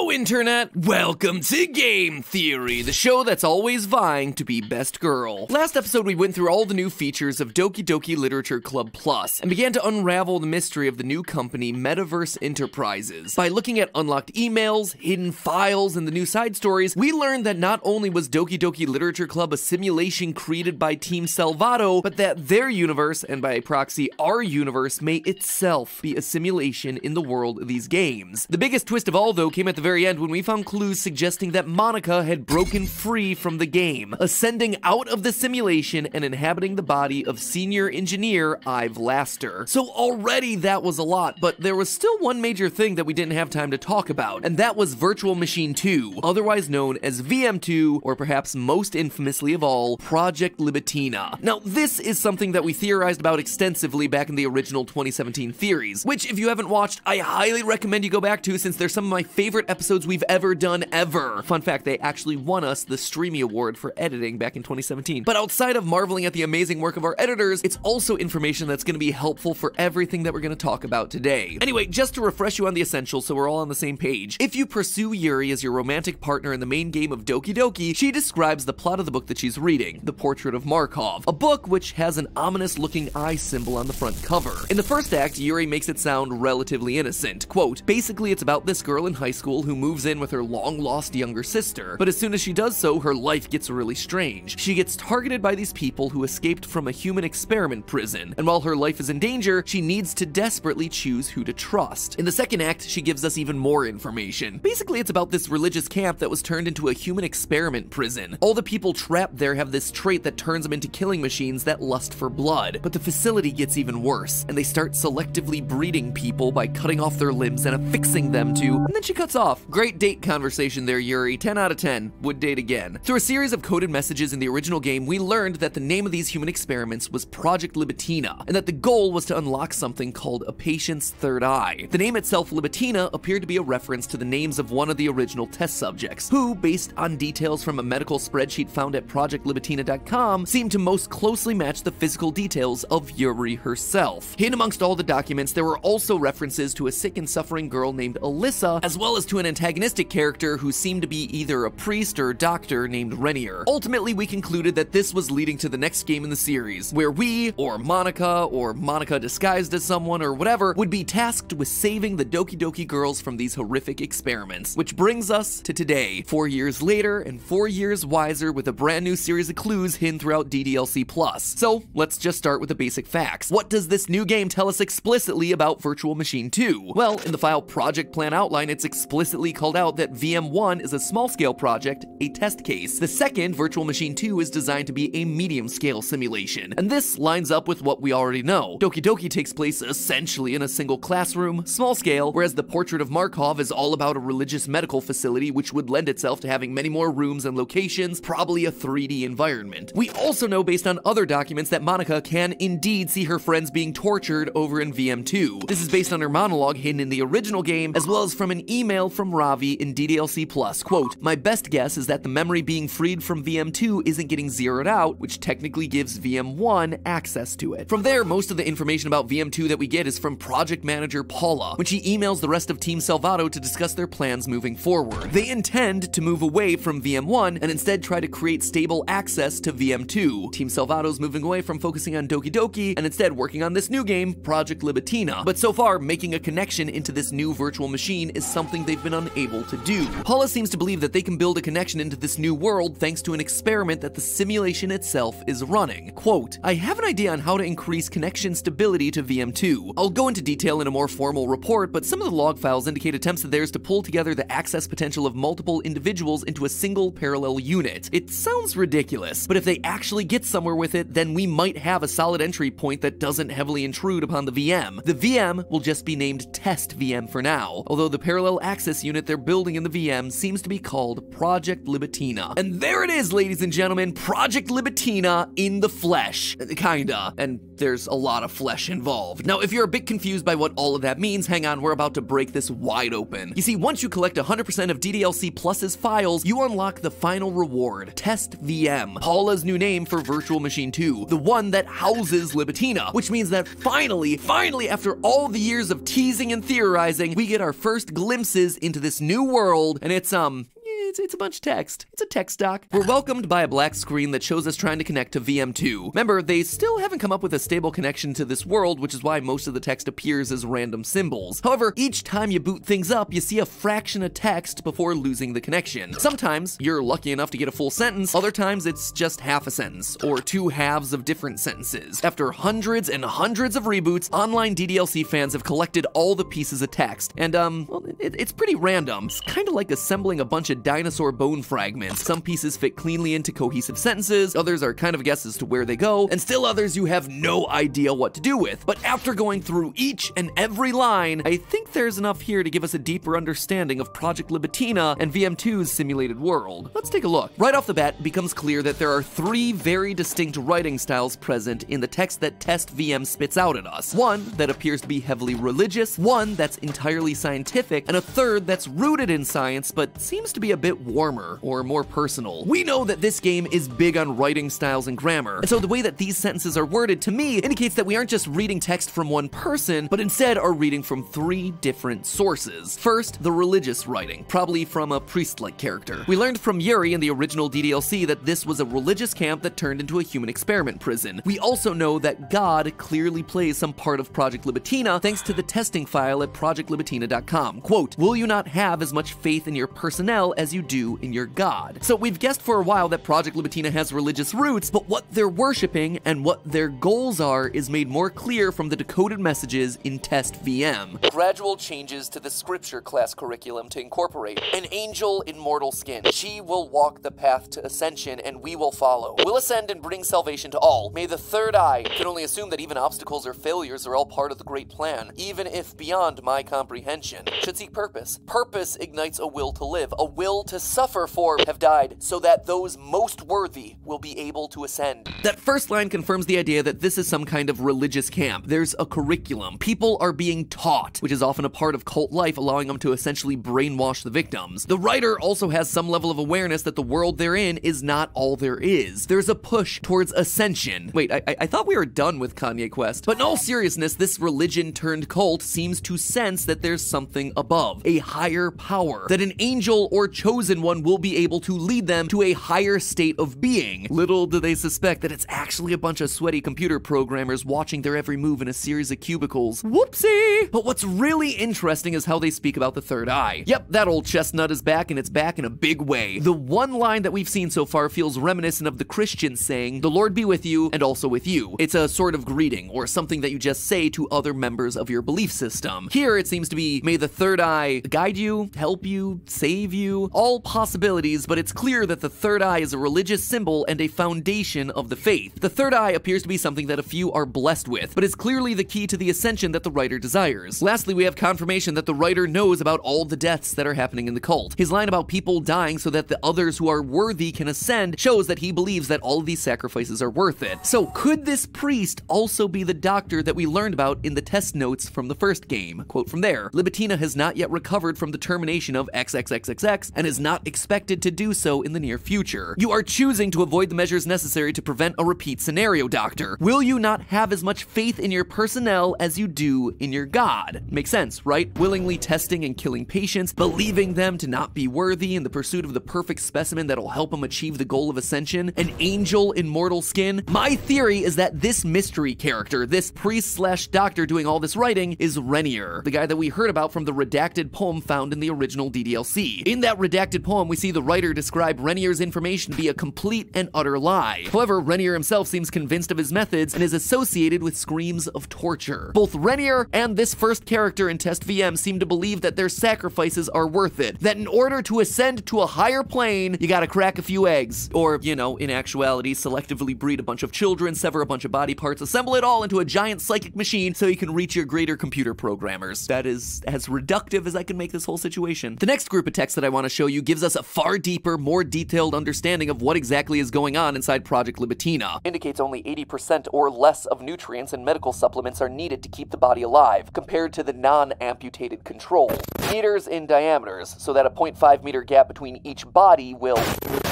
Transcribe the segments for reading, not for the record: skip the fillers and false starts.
Hello, Internet! Welcome to Game Theory, the show that's always vying to be best girl. Last episode, we went through all the new features of Doki Literature Club Plus and began to unravel the mystery of the new company, Metaverse Enterprises. By looking at unlocked emails, hidden files, and the new side stories, we learned that not only was Doki Literature Club a simulation created by Team Salvato, but that their universe, and by proxy our universe, may itself be a simulation in the world of these games. The biggest twist of all, though, came at the very end when we found clues suggesting that Monica had broken free from the game, ascending out of the simulation and inhabiting the body of senior engineer Ive Laster. So already that was a lot, but there was still one major thing that we didn't have time to talk about, and that was Virtual Machine 2, otherwise known as VM2, or perhaps most infamously of all, Project Libitina. Now, this is something that we theorized about extensively back in the original 2017 theories, which if you haven't watched, I highly recommend you go back to, since they're some of my favorite episodes we've ever done ever. Fun fact, they actually won us the Streamy Award for editing back in 2017. But outside of marveling at the amazing work of our editors, it's also information that's going to be helpful for everything that we're going to talk about today. Anyway, just to refresh you on the essentials so we're all on the same page, if you pursue Yuri as your romantic partner in the main game of Doki, she describes the plot of the book that she's reading, The Portrait of Markov, a book which has an ominous-looking eye symbol on the front cover. In the first act, Yuri makes it sound relatively innocent. Quote, basically it's about this girl in high school who moves in with her long-lost younger sister, but as soon as she does so, her life gets really strange. She gets targeted by these people who escaped from a human experiment prison, and while her life is in danger, she needs to desperately choose who to trust. In the second act, she gives us even more information. Basically, it's about this religious camp that was turned into a human experiment prison. All the people trapped there have this trait that turns them into killing machines that lust for blood, but the facility gets even worse, and they start selectively breeding people by cutting off their limbs and affixing them to, and then she cuts off. Great date conversation there, Yuri. 10 out of 10. Would date again. Through a series of coded messages in the original game, we learned that the name of these human experiments was Project Libitina, and that the goal was to unlock something called a patient's third eye. The name itself, Libitina, appeared to be a reference to the names of one of the original test subjects, who, based on details from a medical spreadsheet found at projectlibitina.com, seemed to most closely match the physical details of Yuri herself. Hidden amongst all the documents, there were also references to a sick and suffering girl named Alyssa, as well as to an antagonistic character who seemed to be either a priest or doctor named Renier. Ultimately, we concluded that this was leading to the next game in the series, where we, or Monica disguised as someone, or whatever, would be tasked with saving the Doki girls from these horrific experiments. Which brings us to today, 4 years later, and 4 years wiser, with a brand new series of clues hidden throughout DDLC Plus. So, let's just start with the basic facts. What does this new game tell us explicitly about Virtual Machine 2? Well, in the file Project Plan Outline, it's explicitly called out that VM1 is a small-scale project, a test case. The second, Virtual Machine 2, is designed to be a medium-scale simulation. And this lines up with what we already know. Doki takes place essentially in a single classroom, small scale, whereas The Portrait of Markov is all about a religious medical facility which would lend itself to having many more rooms and locations, probably a 3D environment. We also know based on other documents that Monica can indeed see her friends being tortured over in VM2. This is based on her monologue hidden in the original game, as well as from an email from Ravi in DDLC Plus. Quote, my best guess is that the memory being freed from VM2 isn't getting zeroed out, which technically gives VM1 access to it. From there, most of the information about VM2 that we get is from project manager Paula, when she emails the rest of Team Salvato to discuss their plans moving forward. They intend to move away from VM1 and instead try to create stable access to VM2. Team Salvato's moving away from focusing on Doki and instead working on this new game, Project Libitina. But so far, making a connection into this new virtual machine is something they've been unable to do. Paula seems to believe that they can build a connection into this new world thanks to an experiment that the simulation itself is running. Quote, I have an idea on how to increase connection stability to VM2. I'll go into detail in a more formal report, but some of the log files indicate attempts of theirs to pull together the access potential of multiple individuals into a single parallel unit. It sounds ridiculous, but if they actually get somewhere with it, then we might have a solid entry point that doesn't heavily intrude upon the VM. The VM will just be named Test VM for now, although the parallel access unit they're building in the VM seems to be called Project Libitina. And there it is, ladies and gentlemen, Project Libitina in the flesh. Kinda. And there's a lot of flesh involved. Now, if you're a bit confused by what all of that means, hang on, we're about to break this wide open. You see, once you collect 100% of DDLC Plus's files, you unlock the final reward, Test VM, Paula's new name for Virtual Machine 2, the one that houses Libitina, which means that finally, after all the years of teasing and theorizing, we get our first glimpses into into this new world, and it's a bunch of text. It's a text doc. We're welcomed by a black screen that shows us trying to connect to VM2. Remember, they still haven't come up with a stable connection to this world, which is why most of the text appears as random symbols. However, each time you boot things up, you see a fraction of text before losing the connection. Sometimes you're lucky enough to get a full sentence, other times it's just half a sentence, or two halves of different sentences. After hundreds and hundreds of reboots, online DDLC fans have collected all the pieces of text, and well, it's pretty random. It's kind of like assembling a bunch of dinosaur bone fragments. Some pieces fit cleanly into cohesive sentences, others are kind of guesses to where they go, and still others you have no idea what to do with. But after going through each and every line, I think there's enough here to give us a deeper understanding of Project Libitina and VM2's simulated world. Let's take a look. Right off the bat, it becomes clear that there are three very distinct writing styles present in the text that Test VM spits out at us. One that appears to be heavily religious, one that's entirely scientific, and a third that's rooted in science but seems to be a bit warmer or more personal. We know that this game is big on writing styles and grammar, and so the way that these sentences are worded to me indicates that we aren't just reading text from one person, but instead are reading from three different sources. First, the religious writing, probably from a priest-like character. We learned from Yuri in the original DDLC that this was a religious camp that turned into a human experiment prison. We also know that God clearly plays some part of Project Libitina thanks to the testing file at projectlibitina.com. Quote, "Will you not have as much faith in your personnel as you do in your God?" So we've guessed for a while that Project Libitina has religious roots, but what they're worshipping and what their goals are is made more clear from the decoded messages in Test VM. Gradual changes to the scripture class curriculum to incorporate an angel in mortal skin. She will walk the path to ascension and we will follow. Will ascend and bring salvation to all. May the third eye can only assume that even obstacles or failures are all part of the great plan, even if beyond my comprehension. Should seek purpose. Purpose ignites a will to live, a will to suffer for have died, so that those most worthy will be able to ascend. That first line confirms the idea that this is some kind of religious camp. There's a curriculum. People are being taught, which is often a part of cult life, allowing them to essentially brainwash the victims. The writer also has some level of awareness that the world they're in is not all there is. There's a push towards ascension. Wait, I thought we were done with Kanye Quest. But in all seriousness, this religion turned cult seems to sense that there's something above, a higher power, that an angel or chosen one will be able to lead them to a higher state of being. Little do they suspect that it's actually a bunch of sweaty computer programmers watching their every move in a series of cubicles. Whoopsie! But what's really interesting is how they speak about the third eye. Yep, that old chestnut is back, and it's back in a big way. The one line that we've seen so far feels reminiscent of the Christians saying, "The Lord be with you, and also with you." It's a sort of greeting, or something that you just say to other members of your belief system. Here it seems to be, "May the third eye guide you, help you, save you." All possibilities, but it's clear that the third eye is a religious symbol and a foundation of the faith. The third eye appears to be something that a few are blessed with, but is clearly the key to the ascension that the writer desires. Lastly, we have confirmation that the writer knows about all the deaths that are happening in the cult. His line about people dying so that the others who are worthy can ascend shows that he believes that all of these sacrifices are worth it. So could this priest also be the doctor that we learned about in the test notes from the first game? Quote from there, "Libitina has not yet recovered from the termination of XXXXX and is not expected to do so in the near future. You are choosing to avoid the measures necessary to prevent a repeat scenario, Doctor. Will you not have as much faith in your personnel as you do in your God?" Makes sense, right? Willingly testing and killing patients, believing them to not be worthy in the pursuit of the perfect specimen that'll help them achieve the goal of ascension, an angel in mortal skin. My theory is that this mystery character, this priest/doctor doing all this writing, is Renier, the guy that we heard about from the redacted poem found in the original DDLC. In that redacted poem, we see the writer describe Renier's information to be a complete and utter lie. However, Renier himself seems convinced of his methods and is associated with screams of torture. Both Renier and this first character in Test VM seem to believe that their sacrifices are worth it, that in order to ascend to a higher plane, you gotta crack a few eggs. Or, you know, in actuality, selectively breed a bunch of children, sever a bunch of body parts, assemble it all into a giant psychic machine so you can reach your greater computer programmers. That is as reductive as I can make this whole situation. The next group of text that I want to show you gives us a far deeper, more detailed understanding of what exactly is going on inside Project Libitina. Indicates only 80% or less of nutrients and medical supplements are needed to keep the body alive, compared to the non-amputated control. Meters in diameters, so that a 0.5 meter gap between each body will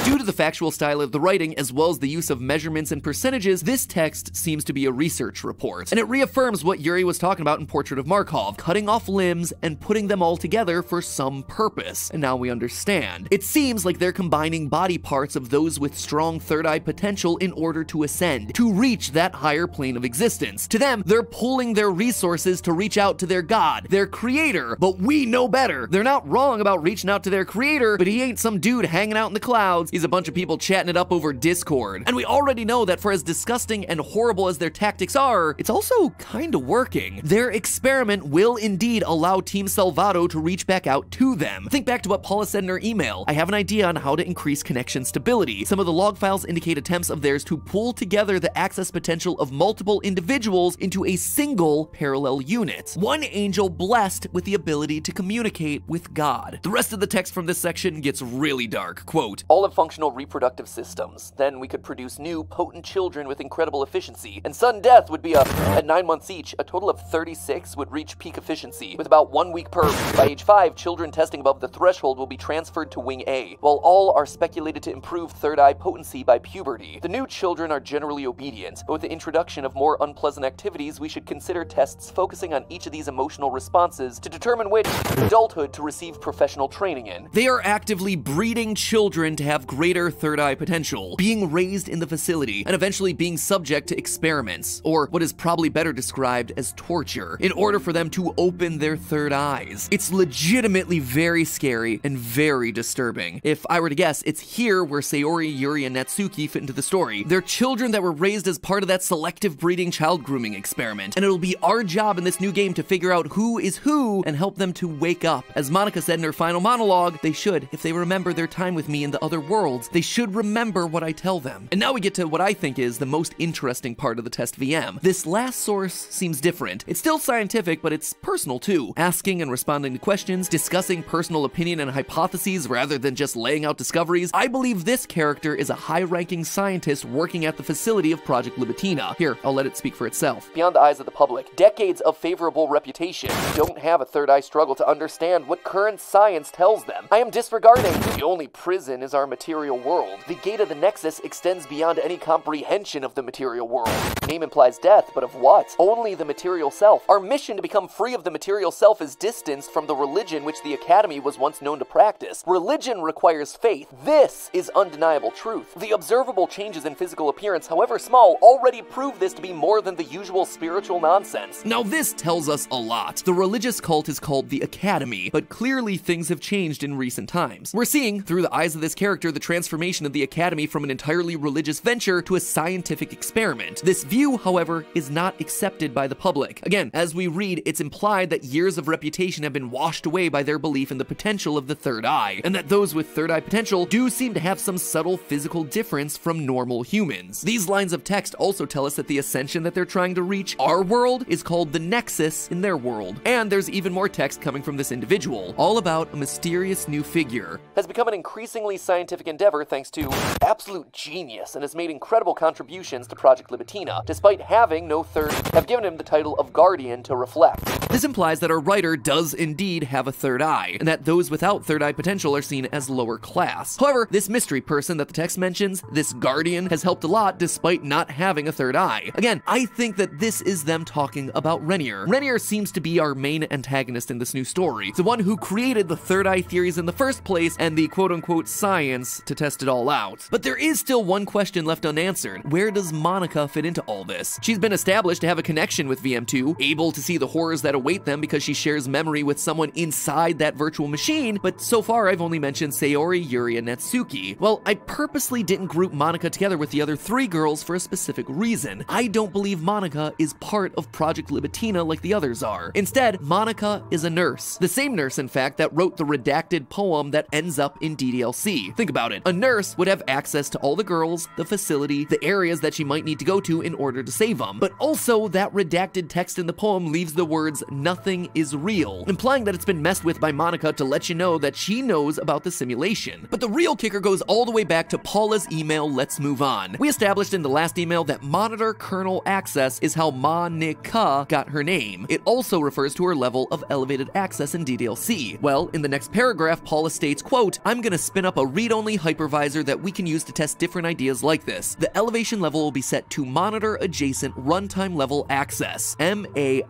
Due to the factual style of the writing, as well as the use of measurements and percentages, this text seems to be a research report. And it reaffirms what Yuri was talking about in Portrait of Markov, cutting off limbs and putting them all together for some purpose. And now we understand. It seems like they're combining body parts of those with strong third eye potential in order to ascend, to reach that higher plane of existence. To them, they're pulling their resources to reach out to their god, their creator, but we know better. They're not wrong about reaching out to their creator, but he ain't some dude hanging out in the clouds. He's a bunch of people chatting it up over Discord. And we already know that for as disgusting and horrible as their tactics are, it's also kinda working. Their experiment will indeed allow Team Salvato to reach back out to them. Think back to what Paula said in her email. I have an idea on how to increase connection stability. Some of the log files indicate attempts of theirs to pull together the access potential of multiple individuals into a single parallel unit. One angel blessed with the ability to communicate with God. The rest of the text from this section gets really dark. Quote, all have functional reproductive systems. Then we could produce new, potent children with incredible efficiency. And sudden death would be at 9 months each, a total of 36 would reach peak efficiency, with about 1 week per. By age 5, children testing above the threshold will be transferred to Wing A, while all are speculated to improve third eye potency by puberty. The new children are generally obedient, but with the introduction of more unpleasant activities, we should consider tests focusing on each of these emotional responses to determine which adulthood to receive professional training in. They are actively breeding children to have greater third eye potential, being raised in the facility, and eventually being subject to experiments, or what is probably better described as torture, in order for them to open their third eyes. It's legitimately very scary and very disturbing. If I were to guess, it's here where Sayori, Yuri, and Natsuki fit into the story. They're children that were raised as part of that selective breeding child grooming experiment, and it'll be our job in this new game to figure out who is who and help them to wake up. As Monica said in her final monologue, they should, if they remember their time with me in the other worlds, they should remember what I tell them. And now we get to what I think is the most interesting part of the test VM. This last source seems different. It's still scientific, but it's personal too. Asking and responding to questions, discussing personal opinion and hypotheses rather than just laying out discoveries. I believe this character is a high-ranking scientist working at the facility of Project Libitina. Here, I'll let it speak for itself. Beyond the eyes of the public, decades of favorable reputation don't have a third eye struggle to understand what current science tells them. I am disregarding the only prison is our material world. The gate of the Nexus extends beyond any comprehension of the material world. Name implies death, but of what? Only the material self. Our mission to become free of the material self is distanced from the religion which the Academy was once known to practice. Religion requires faith. This is undeniable truth. The observable changes in physical appearance, however small, already prove this to be more than the usual spiritual nonsense. Now this tells us a lot. The religious cult is called the Academy, but clearly things have changed in recent times. We're seeing, through the eyes of this character, the transformation of the Academy from an entirely religious venture to a scientific experiment. This view, however, is not accepted by the public. Again, as we read, it's implied that years of reputation have been washed away by their belief in the potential of the third eye, and that those with third eye potential do seem to have some subtle physical difference from normal humans. These lines of text also tell us that the ascension that they're trying to reach, our world, is called the Nexus in their world. And there's even more text coming from this individual, all about a mysterious new figure. Has become an increasingly scientific endeavor thanks to absolute genius and has made incredible contributions to Project Libitina, despite having no third, have given him the title of Guardian to reflect. This implies that our writer does indeed have a third eye, and that those without third eye potential are seen as lower class. However, this mystery person that the text mentions, this Guardian, has helped a lot despite not having a third eye. Again, I think that this is them talking about Renier. Renier seems to be our main antagonist in this new story, the one who created the third eye theories in the first place and the quote-unquote science to test it all out. But there is still one question left unanswered. Where does Monica fit into all this? She's been established to have a connection with VM2, able to see the horrors that await them because she shares memory with someone inside that virtual machine, but so far I've only mentioned Sayori, Yuri, and Natsuki. Well, I purposely didn't group Monica together with the other 3 girls for a specific reason. I don't believe Monica is part of Project Libitina like the others are. Instead, Monica is a nurse. The same nurse, in fact, that wrote the redacted poem that ends up in DDLC. Think about it. A nurse would have access to all the girls, the facility, the areas that she might need to go to in order to save them. But also, that redacted text in the poem leaves the words, "nothing is real," implying that it's been messed with by Monica to let you know that she knows about the simulation. But the real kicker goes all the way back to Paula's email, "Let's move on." We established in the last email that monitor kernel access is how Monica got her name. It also refers to her level of elevated access in DDLC. Well, in the next paragraph, Paula states, quote, "I'm gonna spin up a read-only only hypervisor that we can use to test different ideas like this. The elevation level will be set to Monitor Adjacent Runtime Level Access, M-A-R-L-A,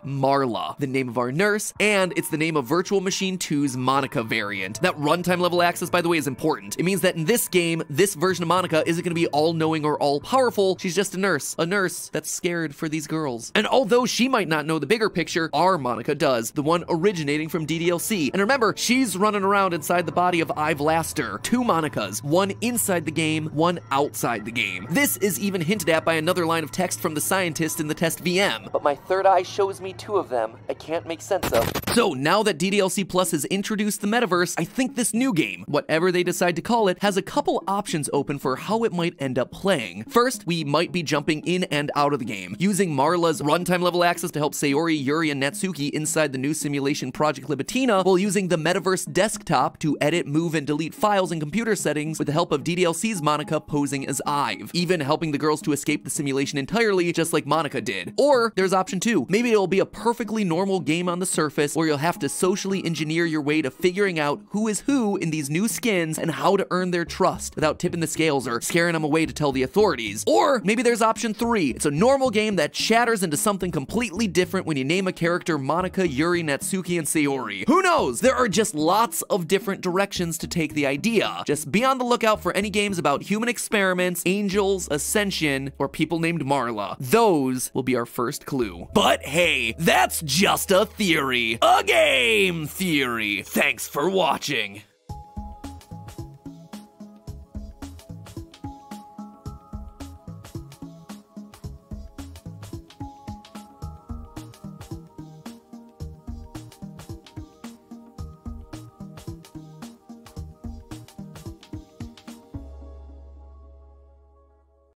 Marla, the name of our nurse, and it's the name of Virtual Machine 2's Monica variant. That runtime level access, by the way, is important. It means that in this game, this version of Monica isn't going to be all-knowing or all-powerful. She's just a nurse that's scared for these girls. And although she might not know the bigger picture, our Monica does, the one originating from DDLC. And remember, she's running around inside the body of Ive Laster. 2 Monicas, one inside the game, one outside the game. This is even hinted at by another line of text from the scientist in the test VM. But my third eye shows me 2 of them I can't make sense of. So now that DDLC Plus has introduced the metaverse, I think this new game, whatever they decide to call it, has a couple options open for how it might end up playing. First, we might be jumping in and out of the game, using Marla's runtime level access to help Sayori, Yuri, and Natsuki inside the new simulation Project Libitina, while using the metaverse desktop to edit, move, and delete files and computer settings with the help of DDLC's Monica posing as Ive, even helping the girls to escape the simulation entirely, just like Monica did. Or there's option 2. Maybe it'll be a perfectly normal game on the surface where you'll have to socially engineer your way to figuring out who is who in these new skins and how to earn their trust without tipping the scales or scaring them away to tell the authorities. Or maybe there's option 3. It's a normal game that shatters into something completely different when you name a character Monica, Yuri, Natsuki, and Sayori. Who knows? There are just lots of different directions to take the idea. Just be on the lookout for any games about human experiments, angels, ascension, or people named Marla. Those will be our first clue. But hey, that's just a theory. A game theory. Thanks for watching.